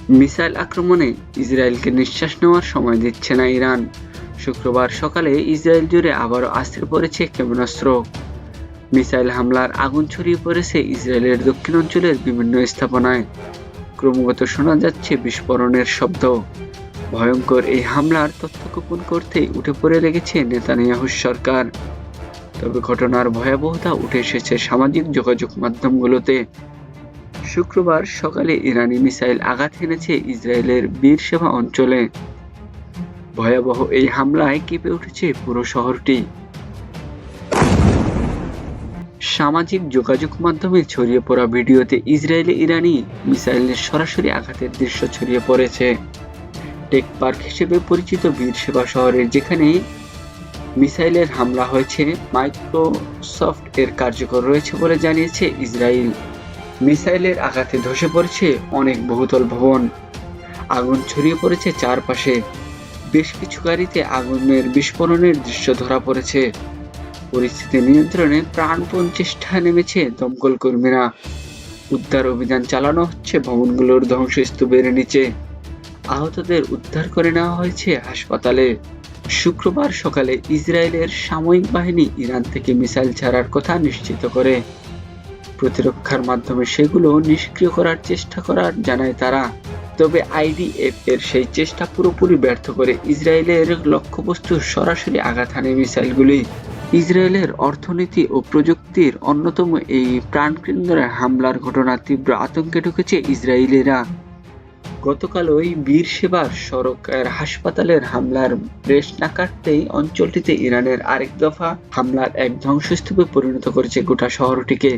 Missile আক্রমণে ইসরায়েলকে নিঃশ্বাস নেওয়ার সময় দিচ্ছে না ইরান। শুক্রবার সকালে ইসরায়েল জুড়ে আবারও আছড়ে পড়েছে ক্ষেপণাস্ত্র। মিসাইল হামলার আগুন ছড়িয়ে পড়েছে ইসরায়েলের দক্ষিণাঞ্চলের বিভিন্ন স্থাপনায়। ক্রমাগত শোনা যাচ্ছে বিস্ফোরণের শব্দ। ভয়ঙ্কর এই হামলার তথ্য গোপন করতেই উঠে পড়ে লেগেছে নেতানিয়াহুর সরকার। তবে ঘটনার ভয়াবহতা উঠে এসেছে সামাজিক যোগাযোগ মাধ্যমগুলোতে। শুক্রবার সকালে ইরানি মিসাইল আঘাত হেনেছে ইসরায়েলের বীরশেবা অঞ্চলে। ভয়াবহ এই হামলায় কেঁপে উঠেছে পুরো শহরটি। সামাজিক যোগাযোগ মাধ্যমে ছড়িয়ে পড়া ভিডিওতে ইসরায়েলি ইরানি মিসাইলের সরাসরি আঘাতের দৃশ্য ছড়িয়ে পড়েছে। টেক পার্ক হিসেবে পরিচিত বীরশেবা শহরের যেখানে মিসাইলের হামলা হয়েছে, মাইক্রোসফট এর কার্যকর রয়েছে বলে জানিয়েছে ইসরায়েল। মিসাইলের আঘাতে ধসে পড়েছে অনেক বহুতল ভবন। আগুন ছড়িয়ে পড়েছে চারপাশে। বেশ কিছু গাড়িতে আগুনের বিস্ফোরণের দৃশ্য ধরা পড়েছে। পরিস্থিতি নিয়ন্ত্রণে প্রাণপণ চেষ্টায় নেমেছে দমকল কর্মীরা। উদ্ধার অভিযান চালানো হচ্ছে ভবনগুলোর ধ্বংসস্তূপের নিচে। আহতদের উদ্ধার করে নেওয়া হয়েছে হাসপাতালে। শুক্রবার সকালে ইসরায়েলের সামরিক বাহিনী ইরান থেকে মিসাইল ছাড়ার কথা নিশ্চিত করে। প্রতিরক্ষার মাধ্যমে সেগুলো নিষ্ক্রিয় করার চেষ্টা করার জানায় তারা। তবে আইডিএফ এর সেই চেষ্টা পুরোপুরি ব্যর্থ করে ইসরায়েলের লক্ষ্যবস্তুর সরাসরি আঘাত হানে মিসাইলগুলি। ইসরায়েলের অর্থনীতি ও প্রযুক্তির অন্যতম এই প্রাণকেন্দ্রে হামলার ঘটনা তীব্র আতঙ্কে ঢুকেছে ইসরায়েলিরা। গতকাল ওই বীরশেবার সড়কের হাসপাতালের হামলার রেশ না কাটতেই অঞ্চলটিতে ইরানের আরেক দফা হামলার এক ধ্বংসস্তূপে পরিণত করেছে গোটা শহরটিকে।